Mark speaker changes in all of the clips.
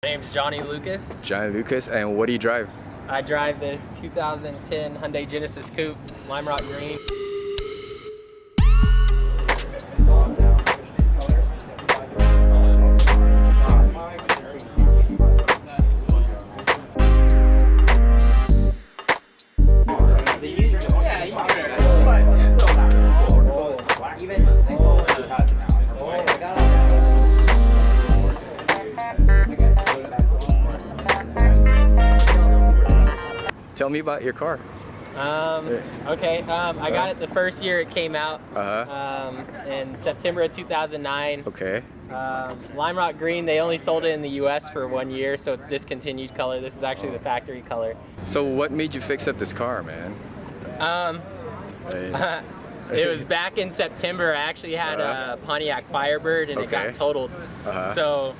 Speaker 1: My name's Johnny Lucas.
Speaker 2: Johnny Lucas, and what do you drive?
Speaker 1: I drive this 2010 Hyundai Genesis Coupe, lime rock green.
Speaker 2: Tell me about your car.
Speaker 1: I got it the first year it came out, in September of 2009.
Speaker 2: Okay.
Speaker 1: Lime rock green, they only sold it in the US for 1 year, so it's discontinued color. This is actually the factory color.
Speaker 2: So what made you fix up this car, man?
Speaker 1: It was back in September. I actually had a Pontiac Firebird and it got totaled. So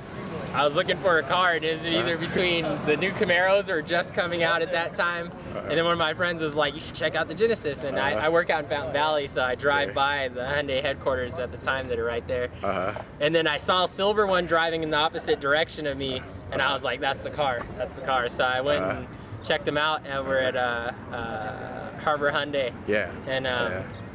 Speaker 1: I was looking for a car, and it was either between the new Camaros or just coming out at that time. And then one of my friends was like, you should check out the Genesis. And I work out in Fountain Valley, so I drive by the Hyundai headquarters at the time that are right there. And then I saw a silver one driving in the opposite direction of me, and I was like, that's the car, that's the car. So I went and checked them out, and we're at Harbor Hyundai.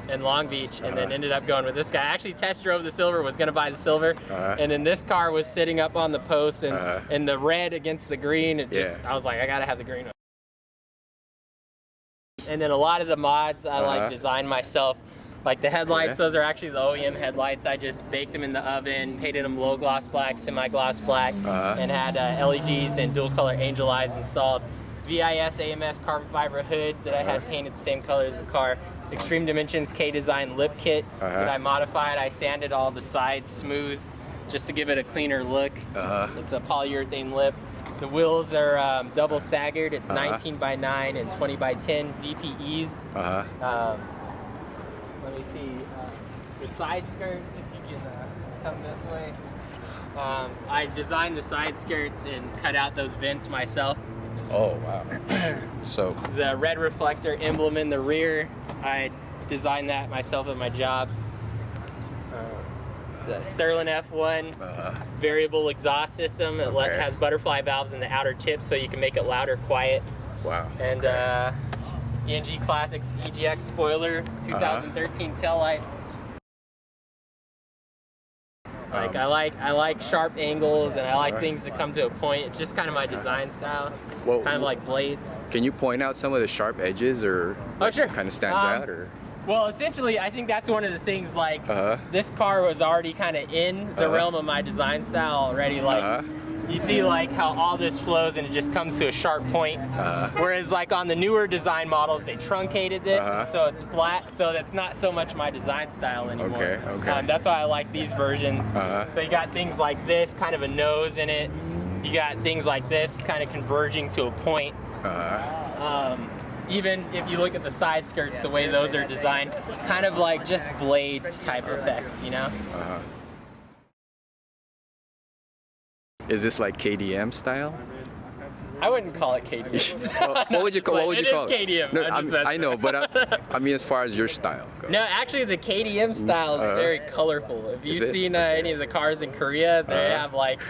Speaker 1: In Long Beach, and then ended up going with this guy. I actually test drove the silver, was gonna buy the silver, and then this car was sitting up on the post, and the red against the green, it just, I was like, I gotta have the green one. And then a lot of the mods I like designed myself. Like the headlights, those are actually the OEM headlights. I just baked them in the oven, painted them low gloss black, semi-gloss black, and had LEDs and dual color angel eyes installed. VIS AMS carbon fiber hood that I had painted the same color as the car. Extreme Dimensions K-Design lip kit that I modified. I sanded all the sides smooth just to give it a cleaner look. It's a polyurethane lip. The wheels are double staggered. It's 19 by 9 and 20 by 10 DPEs. Let me see. The side skirts, if you can come this way. I designed the side skirts and cut out those vents myself.
Speaker 2: Oh, wow. So
Speaker 1: the red reflector emblem in the rear, I designed that myself at my job. The Sterling F1 variable exhaust system. It has butterfly valves in the outer tips, so you can make it louder, quiet.
Speaker 2: Wow.
Speaker 1: And ENG Classics EGX spoiler, 2013 taillights. Like I like sharp angles, and I like things that come to a point. It's just kind of my design style. Kind of like blades.
Speaker 2: Can you point out some of the sharp edges, or kind of stands out? Or
Speaker 1: well, essentially, I think that's one of the things. Like this car was already kind of in the realm of my design style already. Like you see, like how all this flows and it just comes to a sharp point. Whereas, like on the newer design models, they truncated this, so it's flat. So that's not so much my design style anymore. That's why I like these versions. So you got things like this, kind of a nose in it. You got things like this, kind of converging to a point. Even if you look at the side skirts, the way those are designed, kind of like just blade type effects, you know?
Speaker 2: Is this like KDM style?
Speaker 1: I wouldn't call it KDM.
Speaker 2: What would you call it?
Speaker 1: It is KDM.
Speaker 2: No, I know, but I mean as far as your style goes.
Speaker 1: No, actually the KDM style is very colorful. If you've seen any of the cars in Korea, they have like,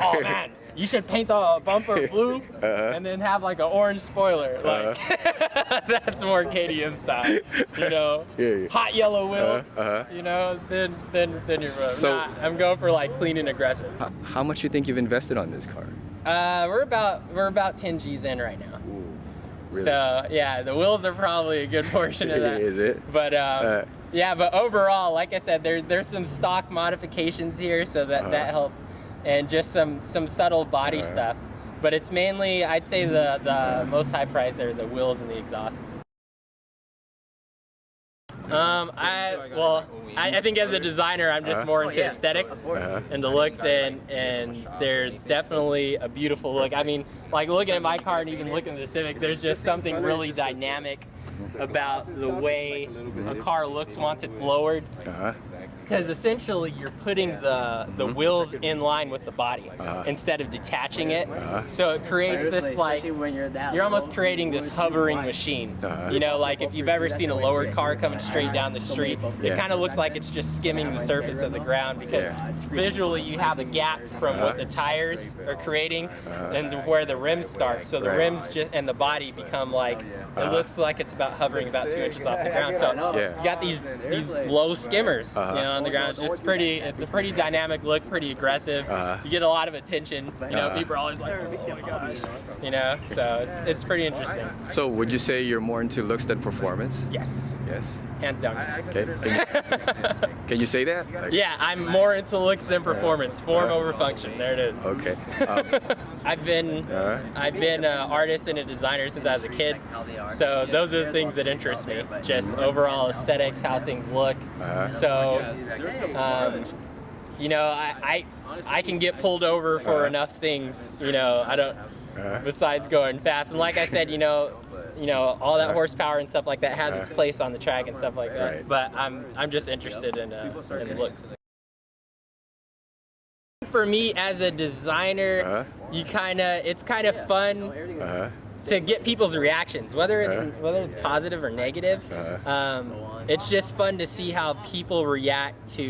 Speaker 1: oh man, you should paint the bumper blue and then have like an orange spoiler. Like that's more KDM style, you know. Hot yellow wheels, you know. Then you're I'm going for like clean and aggressive.
Speaker 2: How much do you think you've invested on this car?
Speaker 1: We're about 10 G's in right now.
Speaker 2: Ooh, really?
Speaker 1: So yeah, the wheels are probably a good portion of that.
Speaker 2: Is it?
Speaker 1: But yeah, but overall, like I said, there's some stock modifications here, so that helped. And just some subtle body stuff, but it's mainly, I'd say the most high price are the wheels and the exhaust. I think as a designer, I'm just more into aesthetics and the looks, and there's definitely a beautiful look. I mean, like looking at my car and even looking at the Civic, there's just something really dynamic about the way a car looks once it's lowered. because essentially you're putting the wheels in line with the body instead of detaching it. So it creates this like, you're almost creating this hovering machine. You know, like if you've ever seen a lowered car coming straight down the street, it kind of looks like it's just skimming the surface of the ground, because visually you have a gap from what the tires are creating and where the rims start. So the rims just and the body become like, it looks like it's about hovering about 2 inches off the ground. So you got these low skimmers, you know, on the ground. It's just pretty. It's a pretty dynamic look, pretty aggressive. You get a lot of attention. You know, people are always like, "Oh my gosh," you know. So it's pretty interesting.
Speaker 2: So would you say you're more into looks than performance?
Speaker 1: Yes.
Speaker 2: Yes.
Speaker 1: Hands down, yes.
Speaker 2: Okay. Can you say that? Like,
Speaker 1: yeah, I'm more into looks than performance. Form over function. There it is.
Speaker 2: Okay.
Speaker 1: I've been an artist and a designer since I was a kid. So those are the things that interest me. Just overall aesthetics, how things look. So, you know, I can get pulled over for enough things. You know, I don't. Besides going fast, and like I said, you know, all that horsepower and stuff like that has its place on the track and stuff like that.
Speaker 2: Right.
Speaker 1: But I'm just interested in looks. For me as a designer, it's kind of fun to get people's reactions, whether it's positive or negative. It's just fun to see how people react to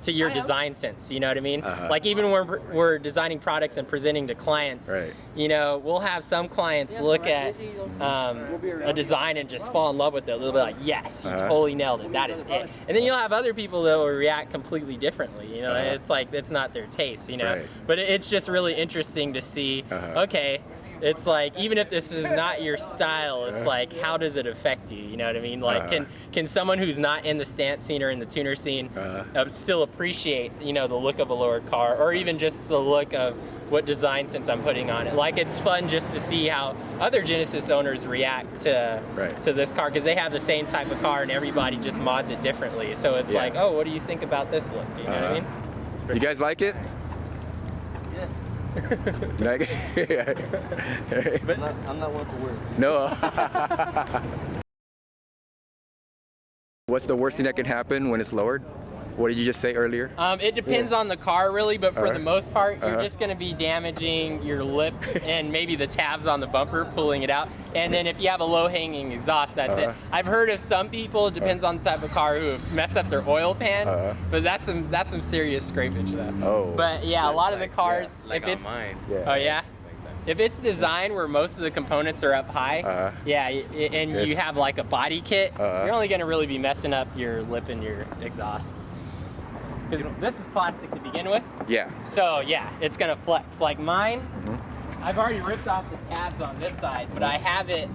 Speaker 1: your design sense, you know what I mean? Like even when we're designing products and presenting to clients, you know, we'll have some clients look at a design and just fall in love with it. They'll be like, yes, you totally nailed it, that is it. And then you'll have other people that will react completely differently, you know, it's like, it's not their taste, you know? But it's just really interesting to see, okay, it's like, even if this is not your style, it's like, how does it affect you? You know what I mean? Like, can someone who's not in the stance scene or in the tuner scene still appreciate, you know, the look of a lowered car, or even just the look of what design sense I'm putting on it? Like, it's fun just to see how other Genesis owners react to this car, because they have the same type of car and everybody just mods it differently. So it's like, oh, what do you think about this look? You know what I mean?
Speaker 2: You guys like it?
Speaker 3: But I'm not one for words.
Speaker 2: No. What's the worst thing that can happen when it's lowered? What did you just say earlier?
Speaker 1: It depends on the car, really, but for the most part, you're just going to be damaging your lip and maybe the tabs on the bumper, pulling it out. And then if you have a low-hanging exhaust, that's it. I've heard of some people, it depends on the type of car, who have messed up their oil pan, but that's some serious scrapage, though.
Speaker 2: Oh.
Speaker 1: But yeah, a lot of the cars,
Speaker 3: like
Speaker 1: if it's,
Speaker 3: on mine.
Speaker 1: oh yeah? If it's designed where most of the components are up high, and you have like a body kit, you're only going to really be messing up your lip and your exhaust. Because this is plastic to begin with. Yeah. So yeah, it's gonna flex. Like mine, I've already ripped off the tabs on this side, but I have it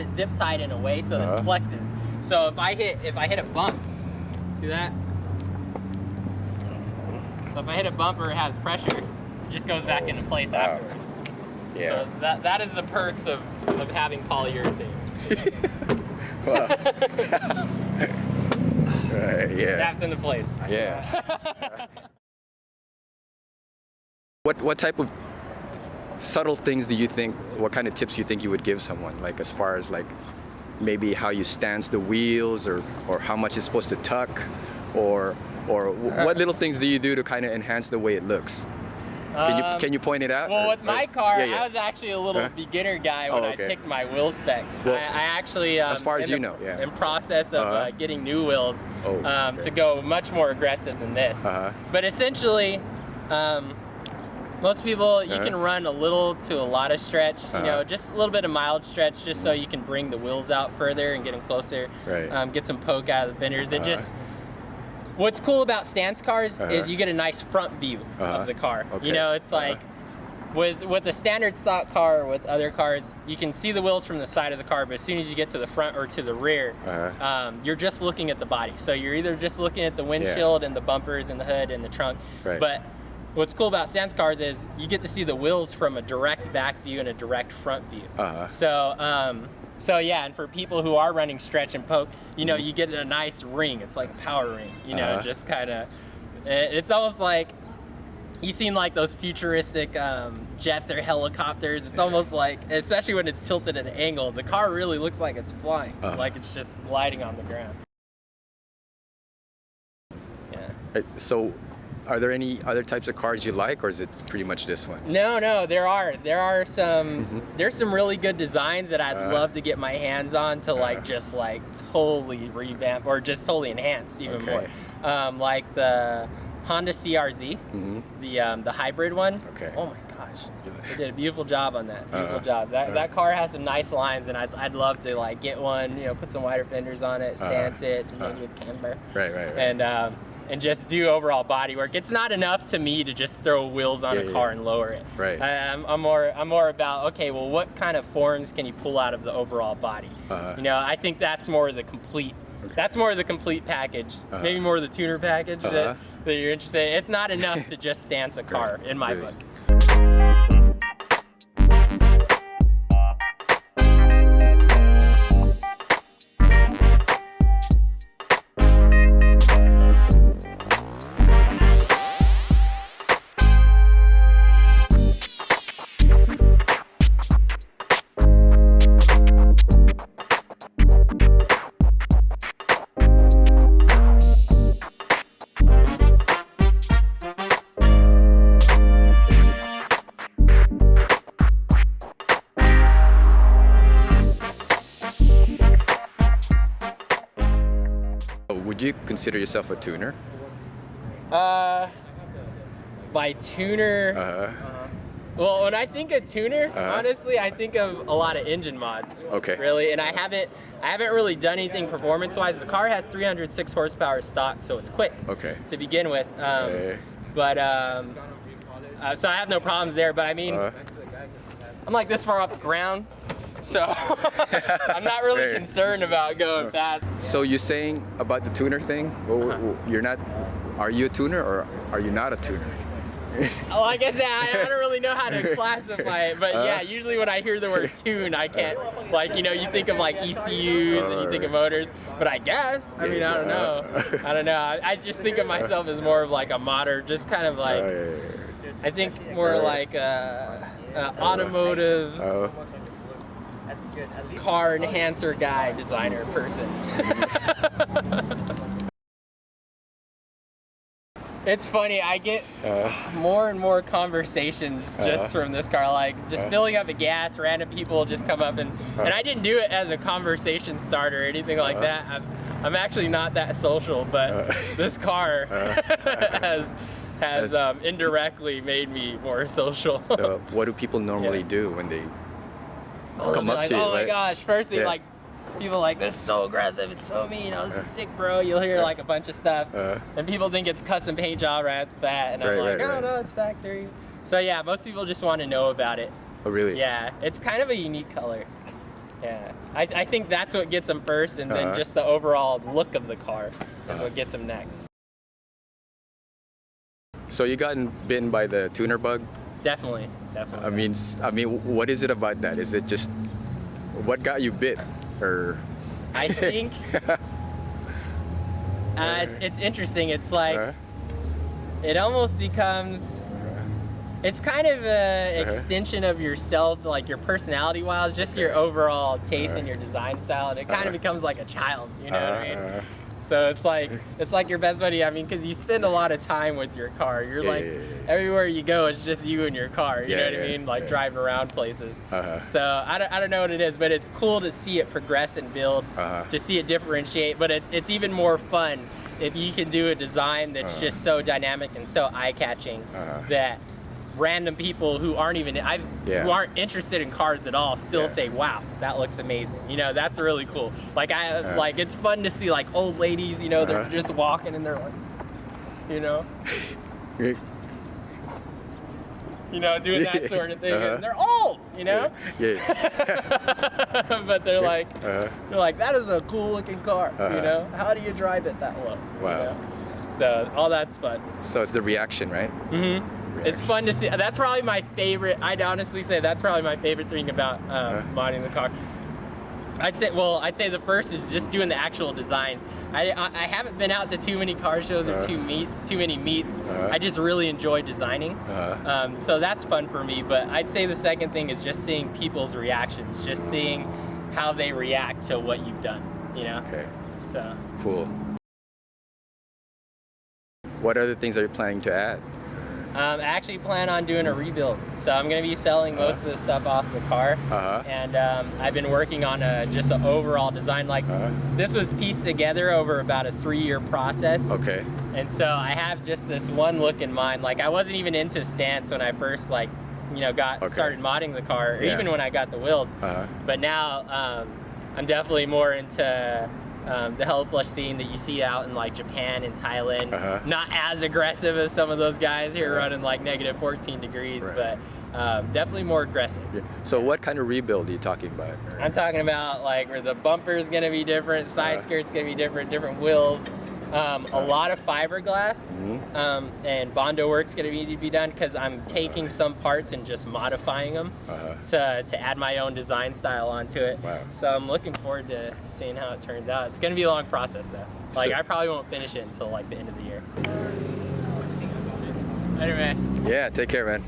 Speaker 1: zip tied in a way so that it flexes. So if I hit a bump, see that? So if I hit a bump or it has pressure, it just goes back into place afterwards.
Speaker 2: Yeah.
Speaker 1: So that is the perks of having polyurethane. Snaps into place.
Speaker 2: Yeah. What type of subtle things do you think, what kind of tips do you think you would give someone? Like as far as like maybe how you stance the wheels, or how much it's supposed to tuck, or what little things do you do to kind of enhance the way it looks? Can you point it out?
Speaker 1: Well, with my car, I was actually a little beginner guy when I picked my wheel specs. Well, I actually,
Speaker 2: as far as you know,
Speaker 1: in process of getting new wheels to go much more aggressive than this. But essentially, most people, you can run a little to a lot of stretch, you know, just a little bit of mild stretch, just so you can bring the wheels out further and get them closer, get some poke out of the fenders, and just. What's cool about stance cars is you get a nice front view of the car. You know, it's like with a standard stock car or with other cars, you can see the wheels from the side of the car, but as soon as you get to the front or to the rear, you're just looking at the body. So you're either just looking at the windshield and the bumpers and the hood and the trunk. But what's cool about stance cars is you get to see the wheels from a direct back view and a direct front view. So yeah, and for people who are running stretch and poke, you know, you get a nice ring. It's like a power ring, you know, just kind of, it's almost like, you've seen like those futuristic jets or helicopters. It's almost like, especially when it's tilted at an angle, the car really looks like it's flying, like it's just gliding on the ground.
Speaker 2: So, are there any other types of cars you like, or is it pretty much this one?
Speaker 1: No, there are some there's some really good designs that I'd love to get my hands on to like just like totally revamp or just totally enhance even more. Like the Honda CRZ, the hybrid one.
Speaker 2: Okay.
Speaker 1: Oh my gosh, they did a beautiful job on that. Beautiful job. That car has some nice lines, and I'd love to like get one. You know, put some wider fenders on it, stance it, some maybe a camber. Right. And just do overall body work. It's not enough to me to just throw wheels on a car and lower it.
Speaker 2: Right.
Speaker 1: I'm more about, okay, well, what kind of forms can you pull out of the overall body? You know, I think that's more of the complete. That's more of the complete package. Maybe more of the tuner package that you're interested in. It's not enough to just stance a car in my book.
Speaker 2: Would you consider yourself a tuner?
Speaker 1: By tuner, well, when I think of tuner, honestly, I think of a lot of engine mods.
Speaker 2: Okay.
Speaker 1: Really, and I haven't really done anything performance-wise. The car has 306 horsepower stock, so it's quick. Okay. To begin with, but so I have no problems there. But I mean, I'm like this far off the ground. So I'm not really concerned about going fast.
Speaker 2: So you're saying about the tuner thing? Well, you're not. Are you a tuner or are you not a tuner?
Speaker 1: Well, like I said, I don't really know how to classify it, but yeah, usually when I hear the word tune, I can't, like, you know, you think of like ECUs and you think of motors, but I guess, I mean, I don't know. I just think of myself as more of like a modder, just kind of like, I think more like automotive car enhancer guy, designer person. It's funny, I get more and more conversations just from this car, like just filling up with gas, random people just come up and I didn't do it as a conversation starter or anything like that. I'm actually not that social, but this car has indirectly made me more social.
Speaker 2: So what do people normally do when they come up to you?
Speaker 1: Oh my gosh, first they like, people like, this is so aggressive, it's so mean, oh, this is sick, bro. You'll hear like a bunch of stuff, and people think it's custom paint job right off the bat, and I'm like, no, it's factory. So yeah, most people just want to know about it.
Speaker 2: Oh really?
Speaker 1: Yeah, it's kind of a unique color. Yeah, I think that's what gets them first, and then just the overall look of the car is what gets them next.
Speaker 2: So you gotten bitten by the tuner bug? Definitely. I mean, what is it about that? Is it just, what got you bit? Or
Speaker 1: I think it's interesting. It's like it almost becomes, it's kind of an extension of yourself, like your personality-wise, just your overall taste and your design style, and it kind of becomes like a child. You know what I mean? So it's like your best buddy. I mean, because you spend a lot of time with your car. You're everywhere you go, it's just you and your car. You know what I mean? Like driving around places. So I don't know what it is, but it's cool to see it progress and build, to see it differentiate. But it's even more fun if you can do a design that's just so dynamic and so eye-catching that random people who aren't even who aren't interested in cars at all still say, wow, that looks amazing. You know, that's really cool. Like like it's fun to see like old ladies, you know, they're just walking and they're like, you know, doing that sort of thing, and they're old, you know. But they're like that is a cool looking car. You know, how do you drive it that low?
Speaker 2: Wow.
Speaker 1: You know? So all that's fun.
Speaker 2: So it's the reaction, right?
Speaker 1: It's fun to see. That's probably my favorite. I'd honestly say that's probably my favorite thing about modding the car. I'd say the first is just doing the actual designs. I haven't been out to too many car shows or too many meets. I just really enjoy designing. So that's fun for me. But I'd say the second thing is just seeing people's reactions, just seeing how they react to what you've done. You know.
Speaker 2: Okay.
Speaker 1: So.
Speaker 2: Cool. What other things are you planning to add?
Speaker 1: I actually plan on doing a rebuild, so I'm going to be selling most of the stuff off the car, and I've been working on just an overall design. Like this was pieced together over about a 3-year process.
Speaker 2: Okay.
Speaker 1: And so I have just this one look in mind. Like I wasn't even into stance when I first started modding the car, or even when I got the wheels. But now I'm definitely more into the hell flush scene that you see out in like Japan and Thailand. Not as aggressive as some of those guys here running like negative 14 degrees, but definitely more aggressive.
Speaker 2: So what kind of rebuild are you talking about?
Speaker 1: I'm talking about like where the bumper is going to be different, side skirt's going to be different wheels. A lot of fiberglass and Bondo work's going to need to be done because I'm taking some parts and just modifying them to add my own design style onto it. So I'm looking forward to seeing how it turns out. It's going to be a long process though. Like I probably won't finish it until like the end of the year. Later, man.
Speaker 2: Yeah, take care, man.